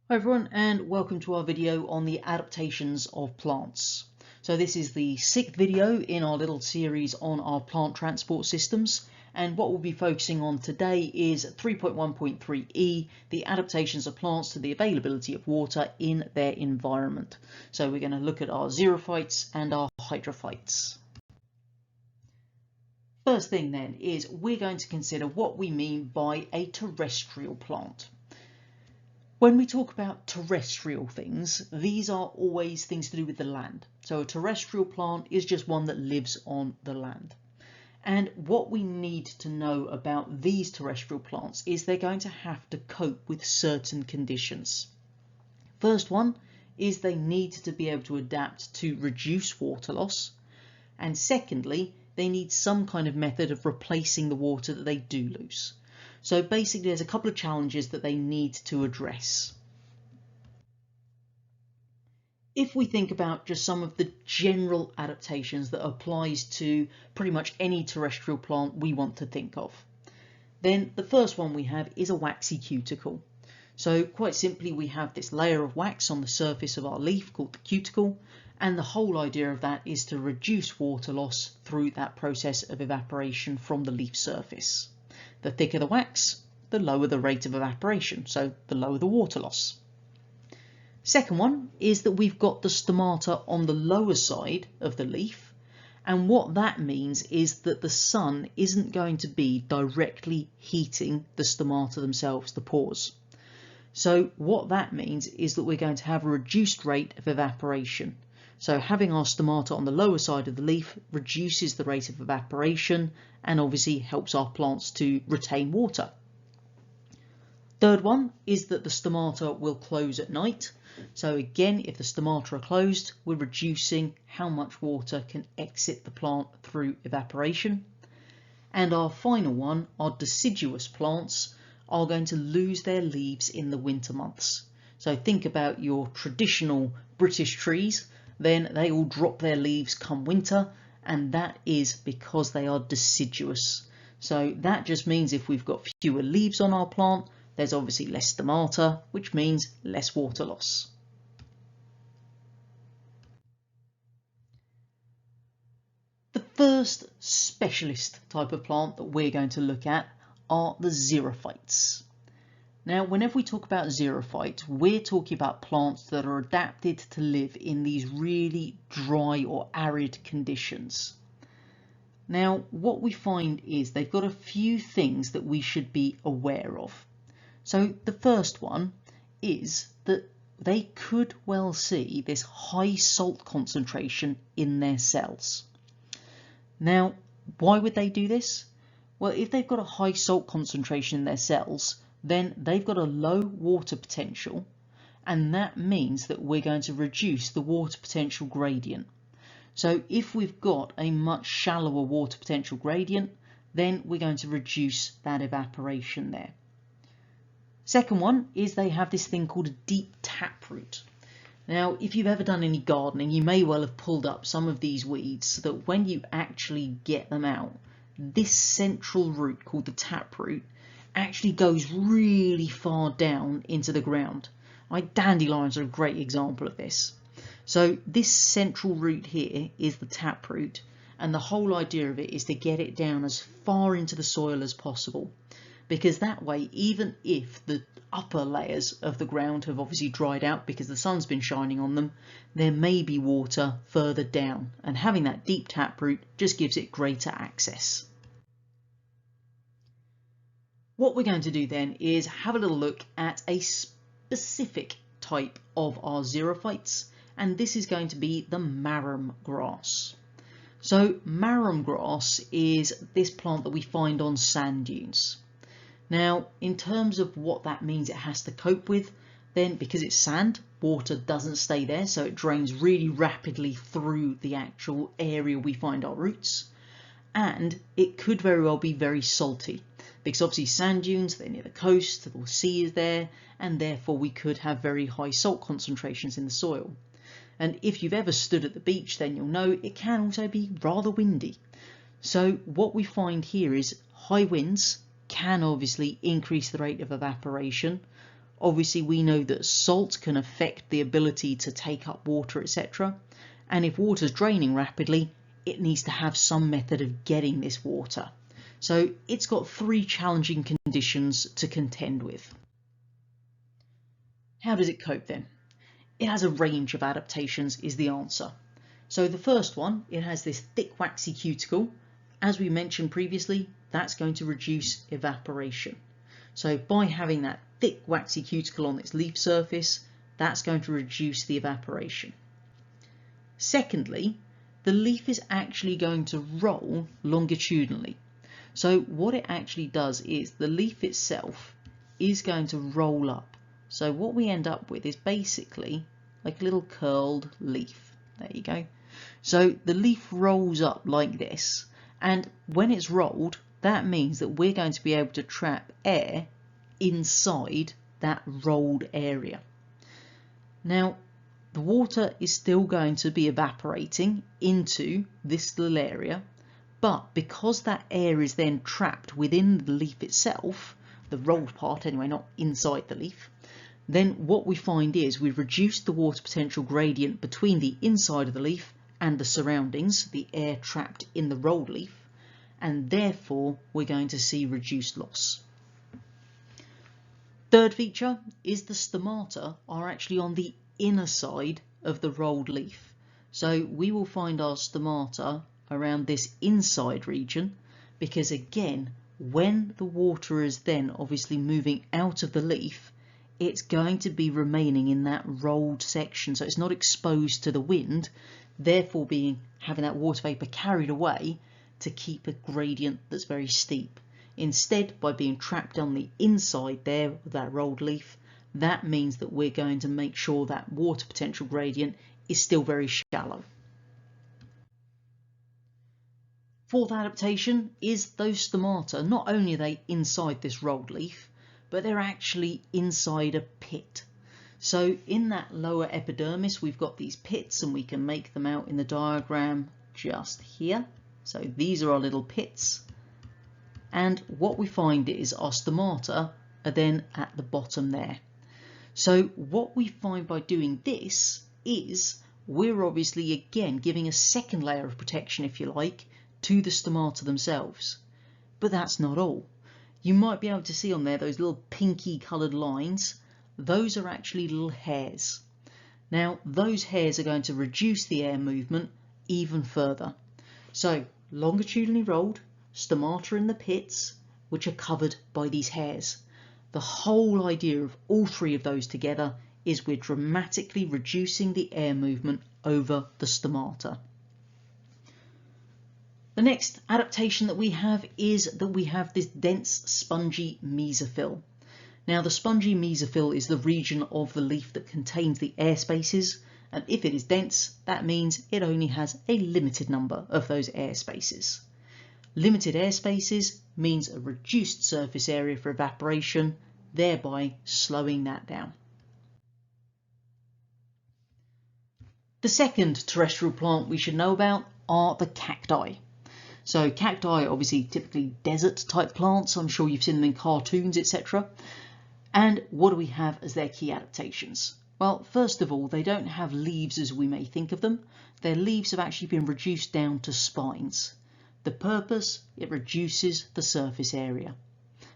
Hi everyone, and welcome to our video on the adaptations of plants. So this is the 6th video in our little series on our plant transport systems, and what we'll be focusing on today is 3.1.3e, the adaptations of plants to the availability of water in their environment. So we're going to look at our xerophytes and our hydrophytes. First thing then is we're going to consider what we mean by a terrestrial plant. When we talk about terrestrial things, these are always things to do with the land. So a terrestrial plant is just one that lives on the land. And what we need to know about these terrestrial plants is they're going to have to cope with certain conditions. First one is they need to be able to adapt to reduce water loss. And secondly, they need some kind of method of replacing the water that they do lose. So basically there's a couple of challenges that they need to address. If we think about just some of the general adaptations that applies to pretty much any terrestrial plant we want to think of, then the first one we have is a waxy cuticle. So quite simply we have this layer of wax on the surface of our leaf called the cuticle, and the whole idea of that is to reduce water loss through that process of evaporation from the leaf surface. The thicker the wax, the lower the rate of evaporation, so the lower the water loss. Second one is that we've got the stomata on the lower side of the leaf, and what that means is that the sun isn't going to be directly heating the stomata themselves, the pores. So what that means is that we're going to have a reduced rate of evaporation. So having our stomata on the lower side of the leaf reduces the rate of evaporation and obviously helps our plants to retain water. Third one is that the stomata will close at night. So again, if the stomata are closed, we're reducing how much water can exit the plant through evaporation. And our final one, our deciduous plants, are going to lose their leaves in the winter months. So think about your traditional British trees, then they all drop their leaves come winter, and that is because they are deciduous. So that just means if we've got fewer leaves on our plant, there's obviously less stomata, which means less water loss. The first specialist type of plant that we're going to look at are the xerophytes. Now, whenever we talk about xerophytes, we're talking about plants that are adapted to live in these really dry or arid conditions. Now, what we find is they've got a few things that we should be aware of. So the first one is that they could well see this high salt concentration in their cells. Now, why would they do this? Well, if they've got a high salt concentration in their cells, then they've got a low water potential, and that means that we're going to reduce the water potential gradient. So if we've got a much shallower water potential gradient, then we're going to reduce that evaporation there. Second one is they have this thing called a deep taproot. Now, if you've ever done any gardening, you may well have pulled up some of these weeds so that when you actually get them out, this central root called the taproot actually goes really far down into the ground. Dandelions are a great example of this. So this central root here is the taproot, and the whole idea of it is to get it down as far into the soil as possible, because that way, even if the upper layers of the ground have obviously dried out because the sun's been shining on them, there may be water further down, and having that deep taproot just gives it greater access. What we're going to do then is have a little look at a specific type of our xerophytes, and this is going to be the marram grass. So marram grass is this plant that we find on sand dunes. Now, in terms of what that means it has to cope with, then because it's sand, water doesn't stay there, so it drains really rapidly through the actual area we find our roots, and it could very well be very salty. Because obviously sand dunes, they're near the coast, the sea is there, and therefore we could have very high salt concentrations in the soil. And if you've ever stood at the beach, then you'll know it can also be rather windy. So what we find here is high winds can obviously increase the rate of evaporation. Obviously, we know that salt can affect the ability to take up water, etc. And if water's draining rapidly, it needs to have some method of getting this water. So it's got three challenging conditions to contend with. How does it cope then? It has a range of adaptations is the answer. So the first one, it has this thick waxy cuticle. As we mentioned previously, that's going to reduce evaporation. So by having that thick waxy cuticle on its leaf surface, that's going to reduce the evaporation. Secondly, the leaf is actually going to roll longitudinally. So what it actually does is the leaf itself is going to roll up. So what we end up with is basically like a little curled leaf. There you go. So the leaf rolls up like this, and when it's rolled, that means that we're going to be able to trap air inside that rolled area. Now, the water is still going to be evaporating into this little area, but because that air is then trapped within the leaf itself, the rolled part anyway, not inside the leaf, then what we find is we've reduced the water potential gradient between the inside of the leaf and the surroundings, the air trapped in the rolled leaf, and therefore we're going to see reduced loss. Third feature is the stomata are actually on the inner side of the rolled leaf. So we will find our stomata around this inside region, because again, when the water is then obviously moving out of the leaf, it's going to be remaining in that rolled section, so it's not exposed to the wind, therefore having that water vapour carried away to keep a gradient that's very steep. Instead, by being trapped on the inside there of that rolled leaf, that means that we're going to make sure that water potential gradient is still very shallow. Fourth adaptation is those stomata. Not only are they inside this rolled leaf, but they're actually inside a pit. So in that lower epidermis, we've got these pits, and we can make them out in the diagram just here. So these are our little pits. And what we find is our stomata are then at the bottom there. So what we find by doing this is we're obviously again giving a second layer of protection, if you like, to the stomata themselves. But that's not all. You might be able to see on there those little pinky coloured lines. Those are actually little hairs. Now those hairs are going to reduce the air movement even further. So longitudinally rolled, stomata in the pits, which are covered by these hairs. The whole idea of all three of those together is we're dramatically reducing the air movement over the stomata. The next adaptation that we have is that we have this dense spongy mesophyll. Now the spongy mesophyll is the region of the leaf that contains the air spaces, and if it is dense, that means it only has a limited number of those air spaces. Limited air spaces means a reduced surface area for evaporation, thereby slowing that down. The second terrestrial plant we should know about are the cacti. So cacti are obviously typically desert type plants. I'm sure you've seen them in cartoons, etc. And what do we have as their key adaptations? Well, first of all, they don't have leaves as we may think of them. Their leaves have actually been reduced down to spines. The purpose, it reduces the surface area.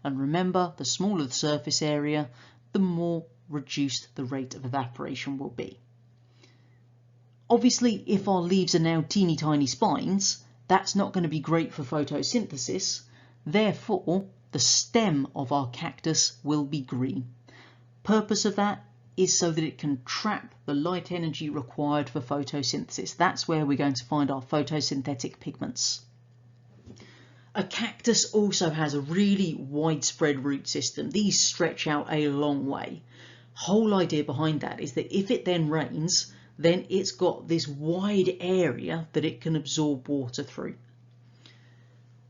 And remember, the smaller the surface area, the more reduced the rate of evaporation will be. Obviously, if our leaves are now teeny tiny spines, that's not going to be great for photosynthesis. Therefore, the stem of our cactus will be green. Purpose of that is so that it can trap the light energy required for photosynthesis. That's where we're going to find our photosynthetic pigments. A cactus also has a really widespread root system. These stretch out a long way. Whole idea behind that is that if it then rains, then it's got this wide area that it can absorb water through.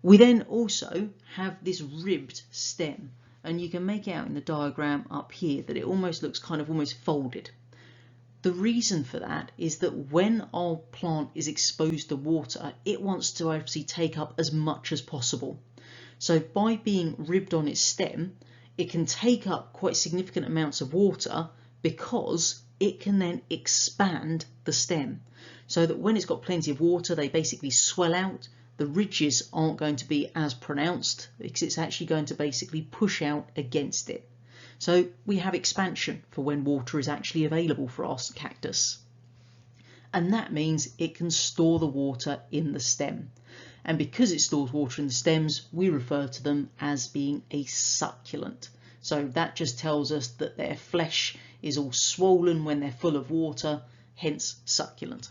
We then also have this ribbed stem, and you can make out in the diagram up here that it almost looks almost folded. The reason for that is that when our plant is exposed to water, it wants to obviously take up as much as possible. So by being ribbed on its stem, it can take up quite significant amounts of water because it can then expand the stem, so that when it's got plenty of water, they basically swell out. The ridges aren't going to be as pronounced because it's actually going to basically push out against it. So we have expansion for when water is actually available for our cactus. And that means it can store the water in the stem. And because it stores water in the stems, we refer to them as being a succulent. So that just tells us that their flesh is all swollen when they're full of water, hence succulent.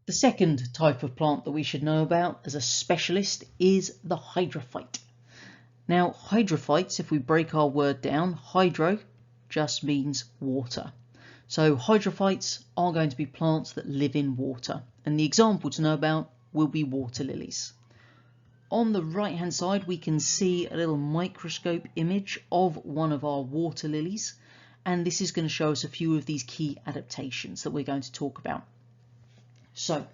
The second type of plant that we should know about as a specialist is the hydrophyte. Now, hydrophytes, if we break our word down, hydro just means water. So hydrophytes are going to be plants that live in water. And the example to know about will be water lilies. On the right hand side, we can see a little microscope image of one of our water lilies. And this is going to show us a few of these key adaptations that we're going to talk about. So,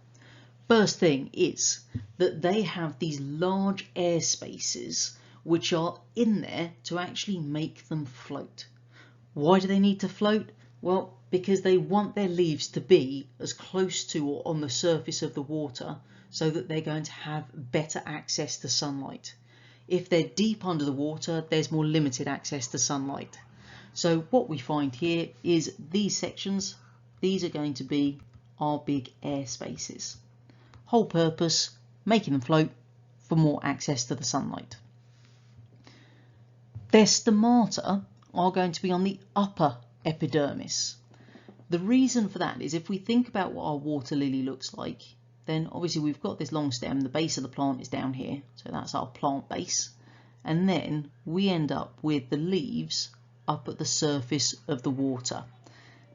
first thing is that they have these large air spaces which are in there to actually make them float. Why do they need to float? Well, because they want their leaves to be as close to or on the surface of the water so that they're going to have better access to sunlight. If they're deep under the water, there's more limited access to sunlight. So what we find here is these sections, these are going to be our big air spaces. Whole purpose, making them float for more access to the sunlight. Their stomata are going to be on the upper epidermis. The reason for that is if we think about what our water lily looks like, then obviously we've got this long stem, the base of the plant is down here, so that's our plant base, and then we end up with the leaves up at the surface of the water.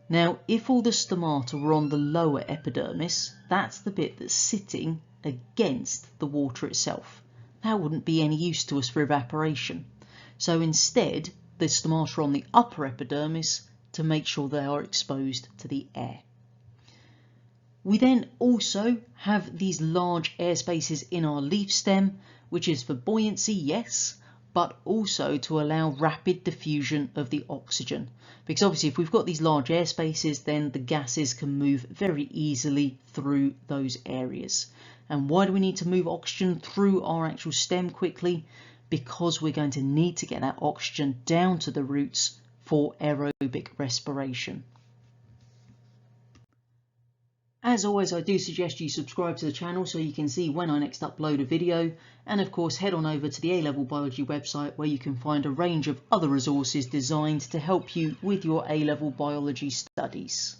Now, if all the stomata were on the lower epidermis, that's the bit that's sitting against the water itself. That wouldn't be any use to us for evaporation. So instead, the stomata are on the upper epidermis to make sure they are exposed to the air. We then also have these large air spaces in our leaf stem, which is for buoyancy, yes, but also to allow rapid diffusion of the oxygen. Because obviously if we've got these large air spaces, then the gases can move very easily through those areas. And why do we need to move oxygen through our actual stem quickly? Because we're going to need to get that oxygen down to the roots for aerobic respiration. As always, I do suggest you subscribe to the channel so you can see when I next upload a video, and of course head on over to the A-Level Biology website where you can find a range of other resources designed to help you with your A-Level biology studies.